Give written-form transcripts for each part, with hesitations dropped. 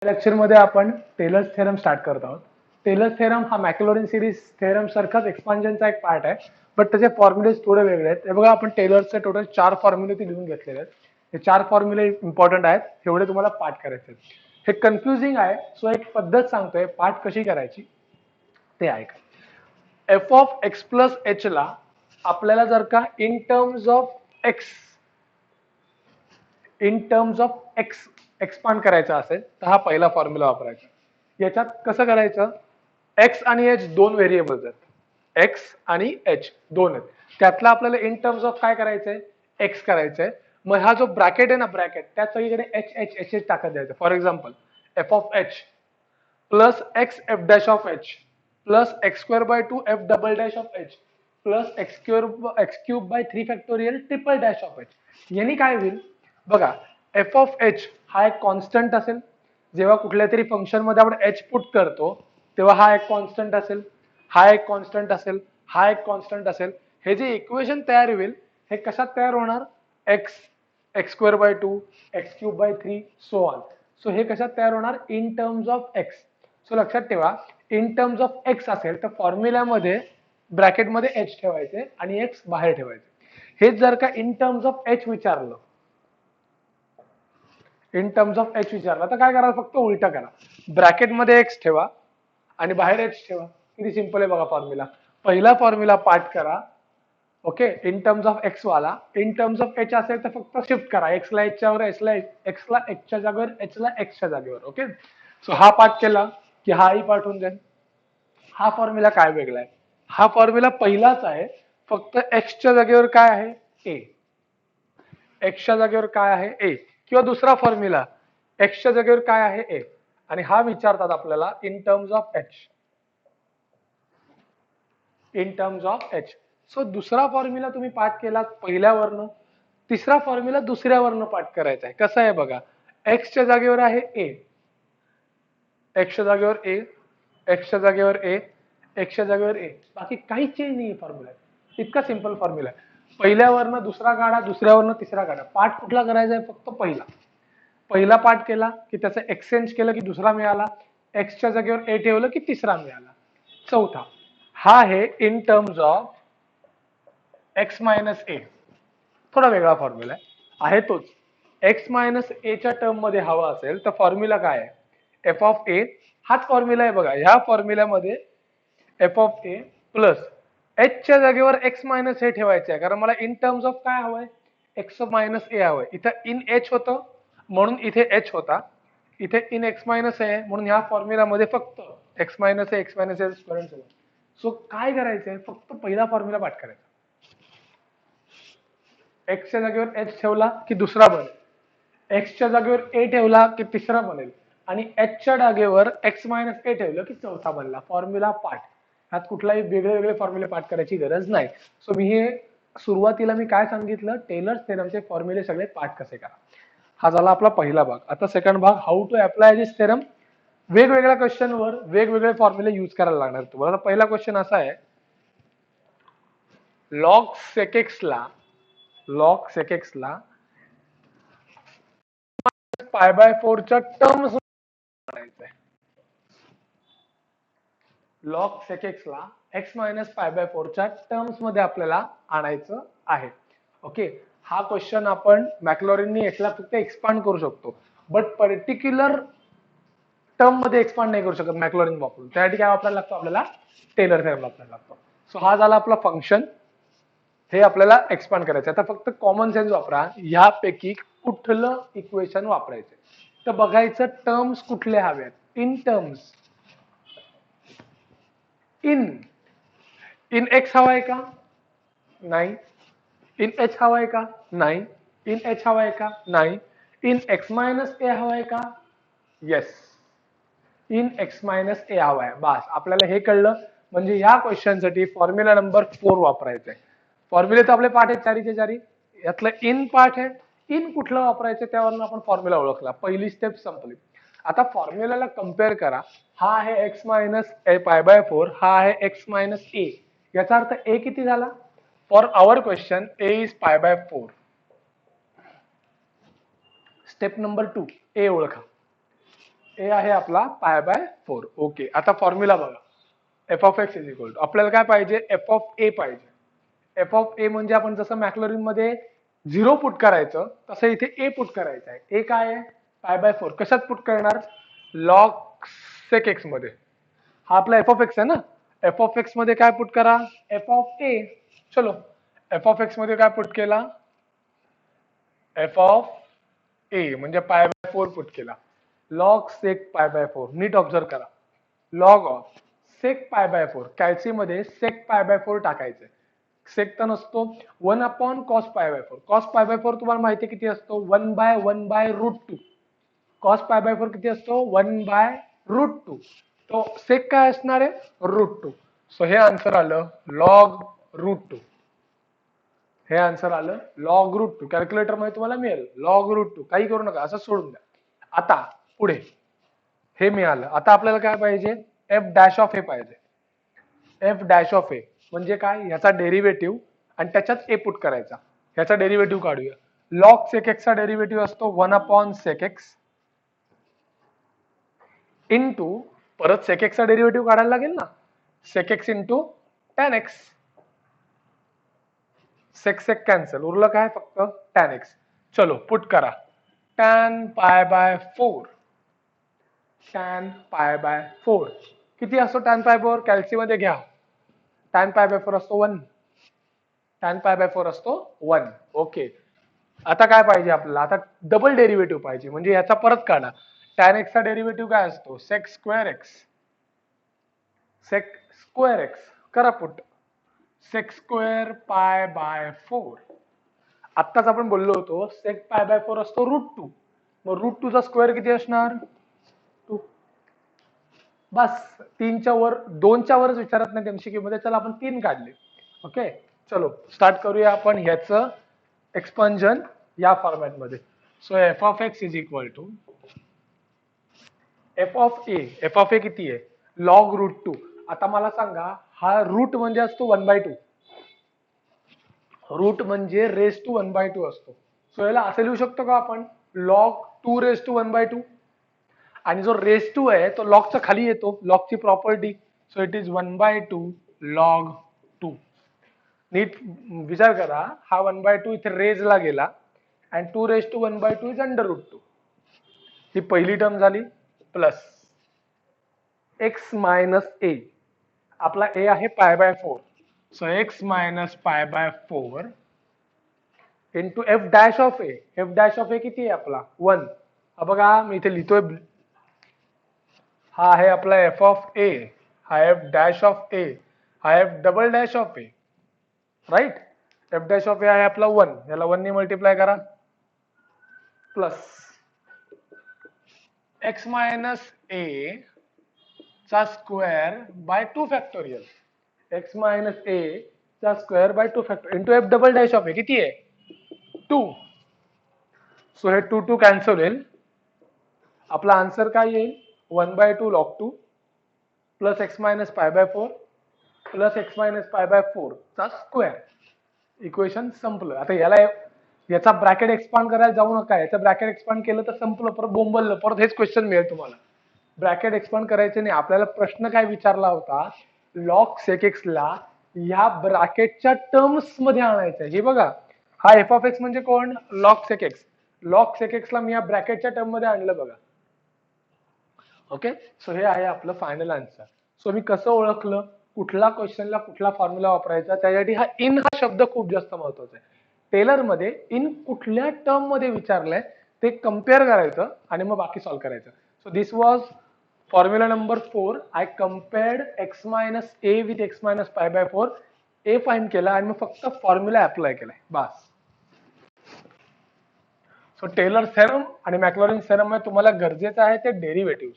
Lecture मध्ये आपण Taylor's theorem start करत आहोत. टेलर्स थेरम हा मॅक्लॉरिन सिरीज थेरम सारखाच एक्सपान्शनचा एक पार्ट आहे, बट त्याचे फॉर्म्युलेज थोडे वेगळे आहेत. हे बघा, आपण टेलर्सचे टोटल 4 फॉर्म्युले ते लिहून घेतलेले आहेत. हे 4 फॉर्म्युले इम्पॉर्टंट आहेत, एवढे तुम्हाला पाठ करायचे आहेत. हे कन्फ्युजिंग आहे, सो एक पद्धत सांगतोय पाठ कशी करायची ते ऐका. F of X plus H ला आपल्याला जर का in terms of x expand करायचा असेल तर हा पहिला फॉर्म्युला वापरायचा. याच्यात कसं करायचं, एक्स आणि एच दोन व्हेरिएबल्स आहेत, एक्स आणि एच दोन आहेत. त्यातला आपल्याला इन टर्म्स ऑफ काय करायचंय, एक्स करायचंय. मग हा जो ब्रॅकेट आहे ना, ब्रॅकेट त्यात सगळीकडे एच एच एच एच टाकत द्यायचं. For example, F of H plus x F dash of H plus X square by 2 F double dash of H plus x cube by 3 factorial triple dash of H. यांनी काय होईल बघा, F of H हा एक constant असेल. जेव्हा कुठल्या तरी फंक्शन मध्ये आपण एच पुट करतो तेव्हा हा एक कॉन्स्टंट असेल, हा एक कॉन्स्टंट असेल, हा एक कॉन्स्टंट असेल. हे जे इक्वेशन तयार होईल हे कशात तयार होणार, x x square by 2 x cube by 3 so on. So हे कशात तयार होणार, in terms of x. So लक्षात ठेवा, इन टर्म्स ऑफ एक्स असेल तर फॉर्म्युल्यामध्ये ब्रॅकेटमध्ये एच ठेवायचे आणि एक्स बाहेर ठेवायचे. हेच जर का इन टर्म्स ऑफ एच विचारलं, इन टर्म्स ऑफ एच विचारला तर काय करा, फक्त उलटा करा. ब्रॅकेटमध्ये एक्स ठेवा आणि बाहेर एच ठेवा. किती सिंपल आहे बघा फॉर्म्युला. पहिला फॉर्म्युला पाठ करा, okay, in terms of x वाला. इन टर्म्स ऑफ एच असेल तर फक्त शिफ्ट करा, एक्स ला एचच्या वर, एक्स ला एचच्या जागेवर, एच ला एक्सच्या जागेवर. ओके, सो हा पाठ केला की हाही पाठ होऊन जाईल. हा फॉर्म्युला काय वेगळा आहे, हा फॉर्म्युला पहिलाच आहे, फक्त एक्सच्या जागेवर काय आहे, ए. एक्सच्या जागेवर काय आहे, ए. किंवा दुसरा फॉर्म्युला, एक्सच्या जागेवर काय आहे, ए. आणि हा विचारतात आपल्याला in terms of H, in terms of H. So दुसरा फॉर्म्युला तुम्ही पाठ केला पहिल्यावरनं, तिसरा फॉर्म्युला दुसऱ्यावरनं पाठ करायचा आहे. कसं आहे बघा, एक्सच्या जागेवर आहे ए, एक्सच्या जागेवर ए, एक्सच्या जागेवर ए, एक्सच्या जागेवर ए. बाकी काही चेंज नाही फॉर्म्युला. इतका सिंपल फॉर्म्युला आहे. पहिल्यावरनं दुसरा काढा, दुसऱ्यावरनं तिसरा काढा. पाठ कुठला करायचा आहे, फक्त पहिला. पहिला पाठ केला की त्याचं एक्सचेंज केलं की दुसरा मिळाला, एक्सच्या जागेवर ए ठेवलं की तिसरा मिळाला. चौथा हा आहे in terms of x minus a. थोडा वेगळा फॉर्म्युला आहे तोच. एक्स मायनस ए च्या टर्म मध्ये हवा असेल तर फॉर्म्युला काय आहे, एफ ऑफ ए. हाच फॉर्म्युला आहे बघा. ह्या फॉर्म्युल्यामध्ये f of a plus h च्या जागेवर एक्स मायनस ए ठेवायचं आहे, कारण मला इन टर्म्स ऑफ काय हवंय, एक्स मायनस ए हवंय. इथं इन एच होतं म्हणून इथे एच होता, इथे इन एक्स मायनस ए म्हणून ह्या फॉर्म्युल्यामध्ये फक्त x minus a, x minus A square. So काय करायचंय, फक्त पहिला फॉर्म्युला पाठ करायचा. एक्सच्या जागेवर एच ठेवला की दुसरा बनेल, एक्सच्या जागेवर ए ठेवला की तिसरा बनेल, आणि एचच्या जागेवर एक्स मायनस ए ठेवलं की चौथा बनला. फॉर्म्युला पाठ. ह्यात कुठलाही वेगळे वेगळे फॉर्म्युले पाठ करायची गरज नाही. सो मी हे सुरुवातीला मी काय सांगितलं, टेलर्स थेरमचे फॉर्म्युले सगळे पाठ कसे करा. हा झाला आपला पहिला भाग. आता सेकंड भाग, how to apply this theorem. वेगवेगळ्या क्वेश्चनवर वेगवेगळे फॉर्म्युले यूज करायला लागणार तुम्हाला. पहिला क्वेश्चन असा आहे, लॉग सेक ला पाय बाय 4 च्या टर्म्स आणायचंय. लॉग सेक ला एक्स मायनस पाय बाय 4 च्या टर्म्स मध्ये आपल्याला आणायचं आहे. ओके, हा क्वेश्चन आपण मॅक्लॉरिननी याला फक्त एक्सपांड करू शकतो, बट पर्टिक्युलर टर्म मध्ये एक्सपांड नाही करू शकत मॅक्लॉरिन वापरून. त्यासाठी काय वापरायला लागतो आपल्याला, टेलर थेरम वापरायला लागतो. सो हा झाला आपला फंक्शन, हे आपल्याला एक्सपांड करायचं. आता फक्त कॉमन सेन्स वापरा, यापैकी कुठलं इक्वेशन वापरायचं तर बघायचं टर्म्स कुठले हवेत. इन टर्म्स, इन एक्स हवाय का, नाही. इन एच हवाय का, नाही. इन एच हवाय का, नाही. इन एक्स मायनस ए हवाय का, येस. इन एक्स मायनस ए हवाय. बस आपल्याला हे कळलं. म्हणजे या क्वेश्चन साठी फॉर्म्युला नंबर 4 वापरायचा आहे. फॉर्म्युले तर आपले पाठ आहेत चारीचे चारी, यातलं इन पाठ आहे. इन कुठलं वापरायचं त्यावरून आपण फॉर्म्युला ओळखला, पहिली स्टेप संपली. आता फॉर्म्युलाला कम्पेअर करा. हा आहे एक्स मायनस ए पाय बाय 4, हा आहे एक्स मायनस ए. याचा अर्थ ए किती झाला, for our question A is pi by 4. Step number 2, A ओळखा. ए आहे आपला π/4. ओके, आता फॉर्म्युला बघा. F of x is equal to, आपल्याला काय पाहिजे, एफ ऑफ ए पाहिजे. एफ ऑफ ए म्हणजे आपण जसं मॅक्लॉरिन मध्ये 0 पुट करायचं तसं इथे ए पुट करायचं आहे. ए काय आहे, π/4. कशात पुट करणार, लॉग सेक एक्स मध्ये. हा आपला एफ ऑफ एक्स आहे ना, एफ ऑफ एक्स मध्ये काय पुट करा, एफ ऑफ ए. चलो, एफ ऑफ एक्स मध्ये काय पुट केला, एफ ऑफ ए म्हणजे π/4 पुट केला. लॉग सेक π/4, नीट ऑब्झर्व करा. लॉग ऑफ सेक π/4, कॅल्सी मध्ये सेक π/4 टाकायचे. सेक तर नसतो, 1/cos π/4. cos π/4 तुम्हाला माहिती किती असतो, 1/1/√2. cos π/4 किती असतो, 1/√2. तो सेक काय असणार आहे, √2. सो हे आन्सर आलं लॉग √2. हे आन्सर आलं लॉग √2. कॅल्क्युलेटर मध्ये तुम्हाला मिळेल लॉग √2. काही करू नका, असं सोडून द्या. आता पुढे हे मिळालं. आता आपल्याला काय पाहिजे, एफ डॅश ऑफ ए पाहिजे. एफ डॅश ऑफ ए म्हणजे काय, ह्याचा डेरिव्हेटिव्ह आणि त्याच्यात ए पुट करायचा. ह्याचा डेरिव्हेटिव्ह काढूया. लॉग सेक एक्स चा डेरिव्हेटिव्ह असतो 1/sec x इंटू, परत सेक एक्स चा डेरिव्हेटिव्ह काढायला लागेल ना, sec x into tan x. Sec sec cancel, उरलं काय फक्त टॅन एक्स. चलो पुट करा, टॅन π/4. टॅन π/4 किती असतो, टॅन π/4 कॅल्सी मध्ये घ्या, टॅन π/4 असतो 1. टॅन π/4 असतो 1. ओके, आता काय पाहिजे आपल्याला, आता डबल डेरिव्हेटिव्ह पाहिजे, म्हणजे याचा परत काढा. टॅन एक्स चा डेरिव्हेटिव्ह काय असतो, sec square X. Sec square X करा पुट, सेक स्क्वेअर π/4. आत्ताच आपण बोललो होतो सेक π/4 असतो √2. मग √2 चा स्क्वेअर किती असणार, 2. बस 3च्या वर, 2च्या वरच विचारत नाही एमसीक्यू मध्ये. चला आपण 3 काढले. ओके, चलो स्टार्ट करूया आपण ह्याचं एक्सपान्शन या फॉर्मॅट मध्ये. So f of x is equal to F of a. F of a किती आहे, लॉग √2. आता मला सांगा, हा रूट म्हणजे असतो 1/2. रूट म्हणजे रेस टू 1/2 असतो. सो याला असं लिहू शकतो का आपण, लॉग 2 रेस टू 1/2. आणि जो रेस टू आहे तो लॉगच्या खाली येतो, लॉगची property. So it is 1/2 log 2. नीट विचार करा, हा 1/2 इथे रेजला गेला आणि 2 रेस टू 1/2 इज अंडर √2. ही पहिली टर्म झाली, प्लस एक्स मायनस ए. आपला ए आहे π/4. So x minus π/4 into F dash of a. F dash of a किती आहे आपला 1. हा बघा मी इथे लिहितोय, हा आहे आपला एफ ऑफ ए, हा एफ डॅश ऑफ ए, हा f double dash of a. Right, f dash of a आहे आपला 1, याला 1 ने मल्टिप्लाय करा, प्लस एक्स मायनस ए चा square by 2 factorial. X minus a चा square by 2 factorial into F double dash of a किती आहे 2. सो हे 2 कॅन्सल होईल. आपला आन्सर काय येईल, 1/2 log 2 plus x minus π/4 plus x minus π/4 चा स्क्वेअर. इक्वेशन संपलं. आता याचा ब्रॅकेट एक्सपांड करायला जाऊ नका, याचं ब्रॅकेट एक्सपांड केलं तर संपलं, परत बोंबललं, परत हेच क्वेश्चन मिळेल तुम्हाला. ब्रॅकेट एक्सपांड करायचे नाही. आपल्याला प्रश्न काय विचारला होता, लॉग सेक एक्स ला या ब्रॅकेटच्या टर्म्स मध्ये आणायचं. हे बघा, हा एफ ऑफ एक्स म्हणजे कोण, log sec X. Log sec X ला मी या ब्रॅकेटच्या टर्म मध्ये आणलं बघा. ओके, सो हे आहे आपलं फायनल आन्सर. सो मी कसं ओळखलं, कुठला क्वेश्चनला कुठला फॉर्म्युला वापरायचा, त्यासाठी हा इन हा शब्द खूप जास्त महत्वाचा आहे. टेलर मध्ये इन कुठल्या टर्म मध्ये विचारलंय ते कम्पेअर करायचं आणि मग बाकी सॉल्व्ह करायचं. So this was formula number 4. I compared x minus a with x minus π/4. A find केला आणि मग फक्त फॉर्म्युला अप्लाय केलाय, बस. सो टेलर थेरम आणि मॅक्लॉरिन थेरम मध्ये तुम्हाला गरजेचं आहे ते डेरिव्हेटिव्ह.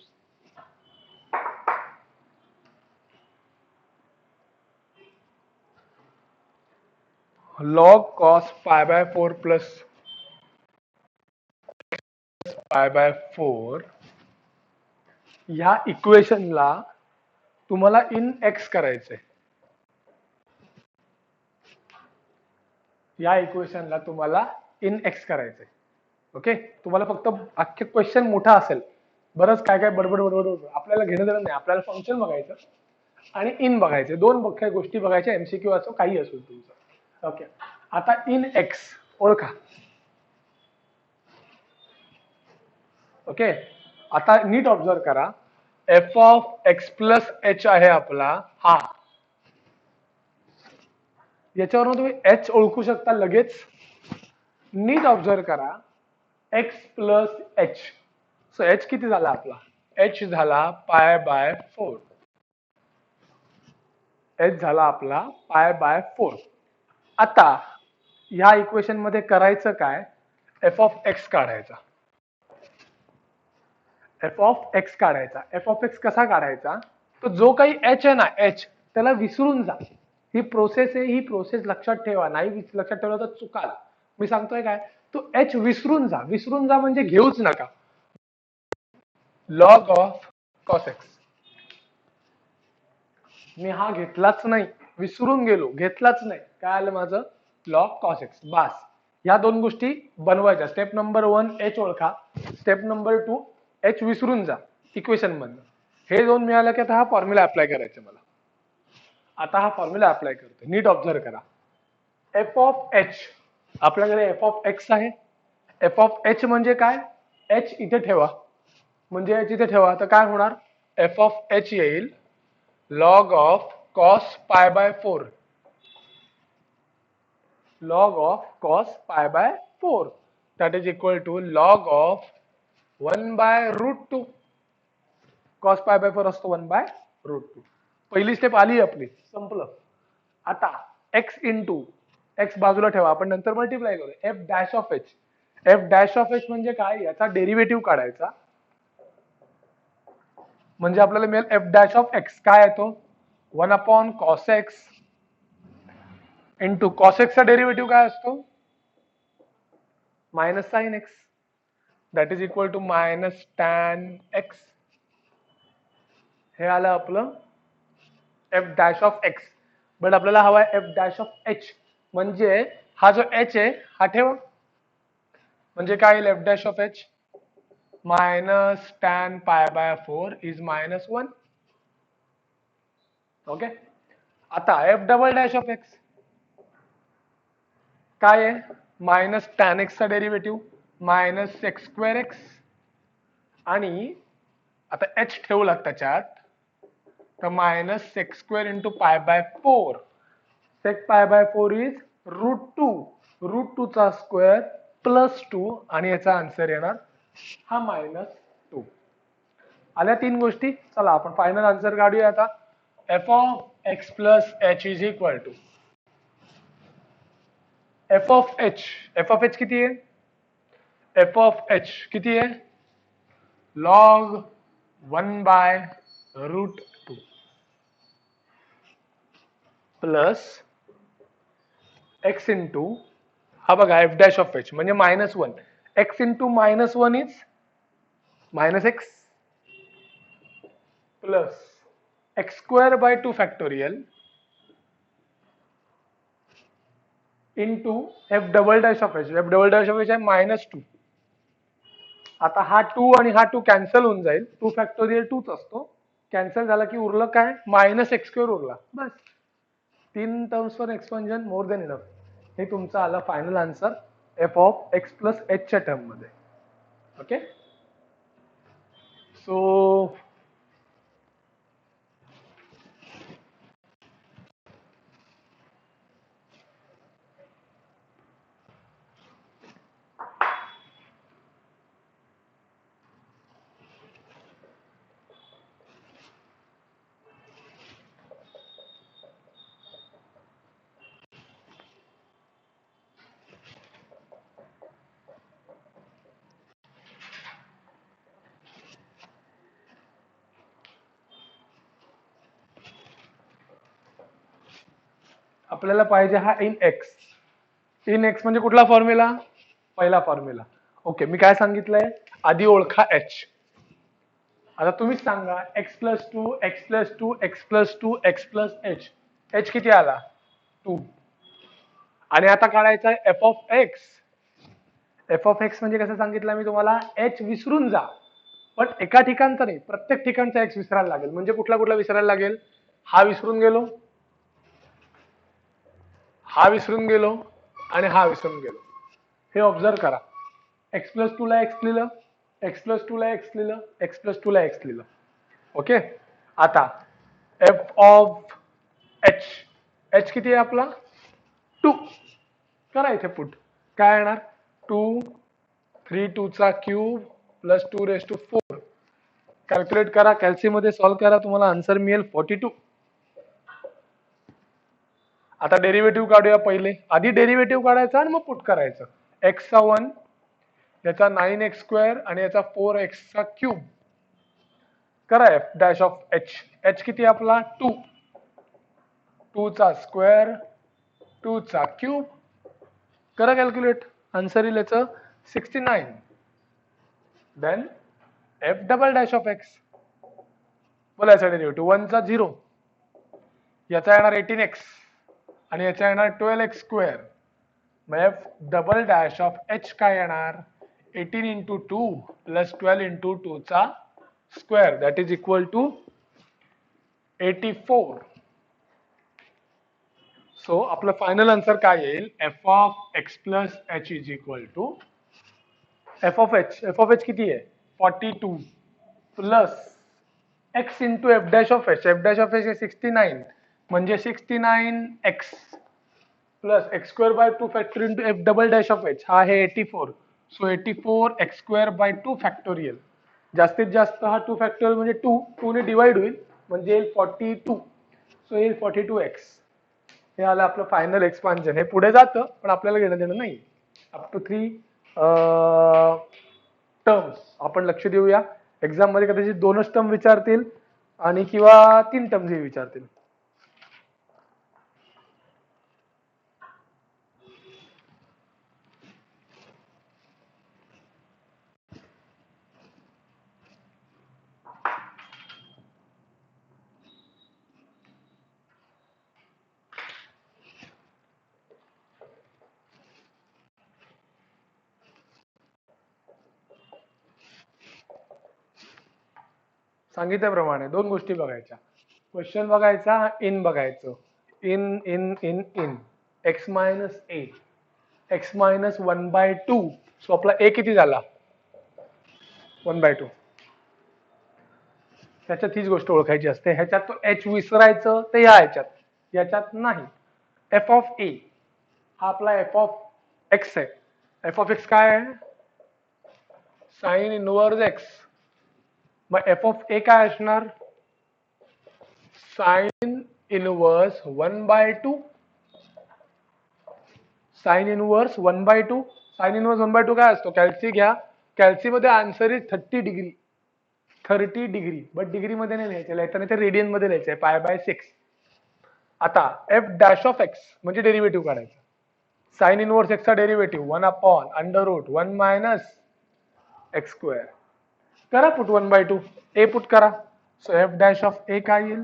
log cos π/4 प्लस π/4 या इक्वेशनला तुम्हाला इन एक्स करायचंय. या इक्वेशनला तुम्हाला इन एक्स करायचंय. ओके, तुम्हाला फक्त अख्खे क्वेश्चन मोठा असेल बरंच काय काय बडबड बडबड बडबड. आपल्याला घेणं देणं नाही, आपल्याला फंक्शन बघायचं आणि इन बघायचे, दोन काही गोष्टी बघायच्या, एमसीक्यू असो काही असो तुमचं. ओके, आता इन एक्स ओळखा. ओके, आता नीट ऑब्झर्व करा, F of X plus H आहे आपला हा, याच्यावरून तुम्ही एच ओळखू शकता लगेच. नीट ऑब्झर्व करा, x plus H, so H किती झाला आपला, एच झाला पाय बाय 4, एच झाला आपला पाय बाय 4. आता ह्या इक्वेशन मध्ये करायचं काय, एफ ऑफ एक्स काढायचा, एफ ऑफ एक्स काढायचा. एफ ऑफ एक्स कसा काढायचा, तो जो काही एच आहे ना, एच त्याला विसरून जा. ही प्रोसेस आहे, ही प्रोसेस लक्षात ठेवा, नाही लक्षात ठेवलं तर चुकाल. मी सांगतोय काय, तो एच विसरून जा. विसरून जा म्हणजे घेऊच नका. लॉग ऑफ कॉस एक्स, मी हा घेतलाच नाही, विसरून गेलो, घेतलाच नाही, काय आलं माझं, लॉग कॉस एक्स. बास, या दोन गोष्टी बनवायच्या. स्टेप नंबर 1 एच ओळखा, स्टेप नंबर 2 एच विसरून जा इक्वेशन मधनं. हे दोन मिळालं की आता हा फॉर्म्युला अप्लाय करायचा मला. आता हा फॉर्म्युला अप्लाय करतो, नीट ऑब्झर्व करा. एफ ऑफ एच, आपल्याकडे एफ ऑफ एक्स आहे, एफ ऑफ एच म्हणजे काय, एच इथे ठेवा, म्हणजे एच इथे ठेवा, तर काय होणार, एफ ऑफ एच येईल log of cos pi by 4, log of cos pi by 4, that is equal to log of 1 by root 2. cos pi by 4 असतो 1 by root 2. पहिली स्टेप आली आपली, संपलं. आता x इंटू एक्स बाजूला ठेवा, आपण नंतर मल्टिप्लाय करू. F dash of H, F dash of H म्हणजे काय, याचा डेरिव्हेटिव्ह काढायचा, म्हणजे आपल्याला मिळेल एफ डॅश ऑफ एक्स. काय येतो, 1 upon cos X into cos एक्सचा डेरिव्हेटिव्ह काय असतो, minus sine X, that is equal to minus tan X. हे आलं आपलं F dash of X. But आपल्याला हवा आहे एफ डॅश ऑफ एच, म्हणजे हा जो एच आहे हा ठेवा, म्हणजे काय येईल, f dash of h minus tan pi by 4 is minus 1. Okay, आता f double dash of x काय आहे, मायनस टॅन एक्सचा derivative minus x square x, आणि आता एच ठेवला त्याच्यात, तर minus sec square into pi by 4. Sec pi by 4 is route 2, route 2 चा स्क्वेअर प्लस 2, आणि याचा आन्सर येणार हा मायनस 2. आल्या तीन गोष्टी. चला आपण फायनल आन्सर काढूया आता. F of X plus H is equal to F of H, F of H किती आहे, एफ ऑफ एच किती आहे, log 1 by root 2 plus X into, हा बघा एफ डॅश ऑफ एच म्हणजे minus 1, X into minus 1 is minus X, plus X square by 2 factorial into F double dash of H, F double dash of H आहे minus 2. आता हा 2 आणि हा 2 cancel होऊन जाईल, 2 फॅक्टोरियल 2च असतो, कॅन्सल झाला की उरलं काय, मायनस एक्स स्क्वेअर उरला. बस, तीन टर्म्स वर एक्सपान्शन मोर देन इनफ. हे तुमचं आलं final answer F of X plus h च्या टर्म मध्ये. ओके, सो आपल्याला पाहिजे हा इन एक्स. इन एक्स म्हणजे कुठला फॉर्म्युला, पहिला फॉर्म्युला. ओके, मी काय सांगितलंय, आधी ओळखा एच. आता तुम्हीच सांगा, x plus 2 x plus 2 x plus 2 x plus H, H किती आला, 2. आणि आता काढायचा आहे F of x. F of X म्हणजे कसं सांगितलं मी तुम्हाला, एच विसरून जा. पण एका ठिकाणचा नाही, प्रत्येक ठिकाणचा एक्स विसरायला लागेल. म्हणजे कुठला कुठला विसरायला लागेल? हा विसरून गेलो, हा विसरून गेलो आणि हा विसरून गेलो. हे ऑब्झर्व करा. एक्स प्लस 2 ला एक्स लिहिलं, एक्स प्लस 2 ला एक्स लिहिलं, एक्स प्लस 2 ला एक्स लिहिलं. ओके. आता एफ ऑफ एच, एच किती आहे आपला? 2. करा इथे पुट. काय येणार? 2 3 2 चा cube plus 2 raise to 4. Calculate करा, कॅल्सी मध्ये सॉल्व्ह करा, तुम्हाला आन्सर मिळेल 42. आता डेरिव्हेटिव्ह काढूया पहिले. आधी डेरिव्हेटिव्ह काढायचा आणि मग पुट करायचं. एक्स चा 1, याचा 9x² आणि याचा 4x चा क्यूब. करा F dash of H. H किती आपला? 2. 2 चा स्क्वेअर, 2 चा क्यूब. करा कॅल्क्युलेट, आन्सर येईल याचं 69. Then F double dash of X. बोला याचा डेरिव्हेटिव्ह 1 चा 0, याचा येणार 18x आणि याचा येणार 12x². मग F double dash of H काय येणार? 18 इंटू 2 प्लस 12 इंटू 2 चा square, that is equal to 84. So आपलं फायनल आन्सर काय येईल? F of X plus H is equal to F of H. F of H किती आहे? 42 plus X into F dash of H. F dash of H आहे 69, म्हणजे 69x plus x² by 2 factor into F double dash of H, हा आहे 84. So 84x² by 2 factorial. जास्तीत जास्त हा 2 factorial म्हणजे 2 ने डिवाइड होईल, म्हणजे येईल 42. सो येईल 42x. हे आलं आपलं फायनल एक्सपान्शन. हे पुढे जातं पण आपल्याला घेणं देणं नाही. अप टू 3 टर्म्स आपण लक्ष देऊया. एक्झाम मध्ये कदाचित 2च टर्म विचारतील आणि किंवा 3 टर्म्स विचारतील. सांगितल्याप्रमाणे 2 गोष्टी बघायच्या. क्वेश्चन बघायचा, इन बघायचं. In in in in x minus a, x minus 1/2. So आपला ए किती झाला? 1/2. त्याच्यात हीच गोष्ट ओळखायची असते. ह्याच्यात तो एच विसरायचं ते याच्यात नाही. एफ ऑफ ए हा आपला एफ ऑफ एक्स आहे. एफ ऑफ एक्स काय आहे? Sine inverse x. मग एफ ऑफ ए काय असणार? Sine inverse 1/2. Sine inverse 1/2. Sine inverse 1/2 काय असतो? कॅल्सी घ्या. कॅल्सी मध्ये answer is 30 degree. 30 degree, but degree मध्ये नाही लिहायचं, लिहायचं ते रेडियन मध्ये लिहायचं, π/6. आता एफ डॅश ऑफ एक्स म्हणजे डेरिव्हेटिव्ह काढायचं. साइन इनवर्स एक्सचा डेरिव्हेटिव्ह 1/√1 मायनस x². करा पुट 1/2. ए पुट करा. सो एफ डॅश ऑफ ए काय येईल?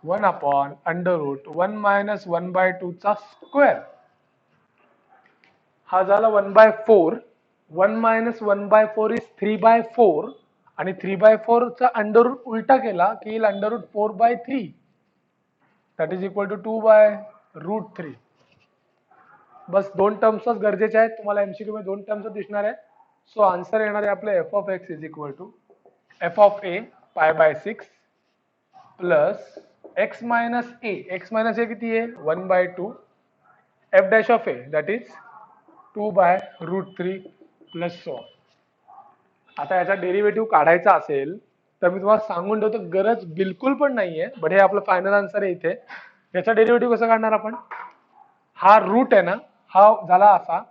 1/√1 मायनस 1/2 चा स्क्वेअर. हा झाला 1/4. 1 मायनस 1/4 इज 3/4 आणि 3/4 चा अंडररूट उलटा केला की येईल √4/3. That is equal to 2/√3. बस 2 टर्म्सच गरजेचे आहेत. तुम्हाला एमसीक्यू मध्ये 2 टर्म्स दिसणार आहे. सो आन्सर येणार आहे आपलं f of x is equal to F of a π/6 plus x minus a. X minus a किती आहे? 1/2. F dash of a that is 2/√3 plus 100. आता याचा डेरिव्हेटिव्ह काढायचा असेल तर मी तुम्हाला सांगून ठेवतो, गरज बिलकुल पण नाहीये, बट हे आपलं फायनल आन्सर आहे इथे. याचा डेरिव्हेटिव्ह कसं काढणार आपण? हा रूट आहे ना, हा झाला असा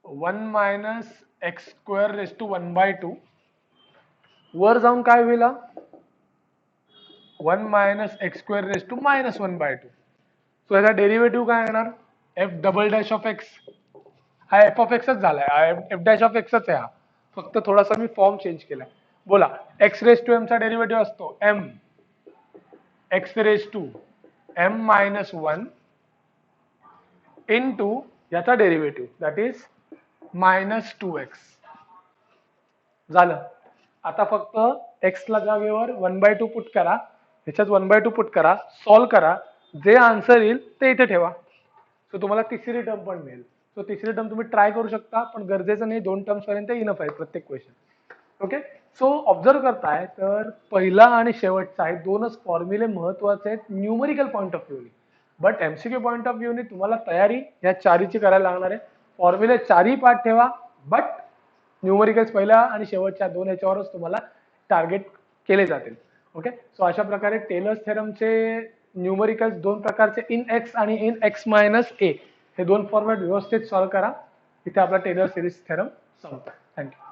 1 मायनस x² रेस टू 1/2. वर जाऊन काय होईल? 1 minus x² raise to minus 1/2. So याचा डेरिव्हेटिव्ह काय येणार? F double dash of x. हा एफ ऑफ एक्सच झालाय, एफ डॅश ऑफ एक्सच आहे हा, फक्त थोडासा मी फॉर्म चेंज केलाय. बोला, एक्स रेस टू एम चा डेरिव्हेटिव्ह असतो m x raise to m minus 1 into याचा डेरिव्हेटिव्ह दॅट इज -2x. झालं. आता फक्त x ला जागेवर 1/2 पुट करा, ह्याच्यात 1/2 पुट करा, सॉल्व्ह करा, जे आन्सर येईल ते इथे ठेवा. सो तुम्हाला तिसरी टर्म पण मिळेल. सो तिसरी टर्म तुम्ही ट्राय करू शकता, पण गरजेचं नाही, 2 टर्म्स पर्यंत इनफ आहे प्रत्येक क्वेश्चन. ओके. सो ऑब्झर्व करताय तर पहिला आणि शेवटचा आहे दोनच फॉर्म्युले महत्वाचे आहेत न्यूमरिकल पॉईंट ऑफ व्ह्यूने. बट एमसीक्यू पॉईंट ऑफ व्ह्यूने तुम्हाला तयारी या चारीची करायला लागणार आहे. फॉर्म्युले चारही पाठ ठेवा, बट न्यूमरिकल्स पहिल्या आणि शेवटच्या दोन याच्यावरच तुम्हाला टार्गेट केले जातील. ओके. सो अशा प्रकारे टेलर्स थेरमचे न्यूमरिकल्स दोन प्रकारचे, इन एक्स आणि इन एक्स मायनस ए, हे दोन फॉर्मॅट व्यवस्थित सॉल्व्ह करा. इथे आपला टेलर सिरीज थेरम संपतो. थँक्यू.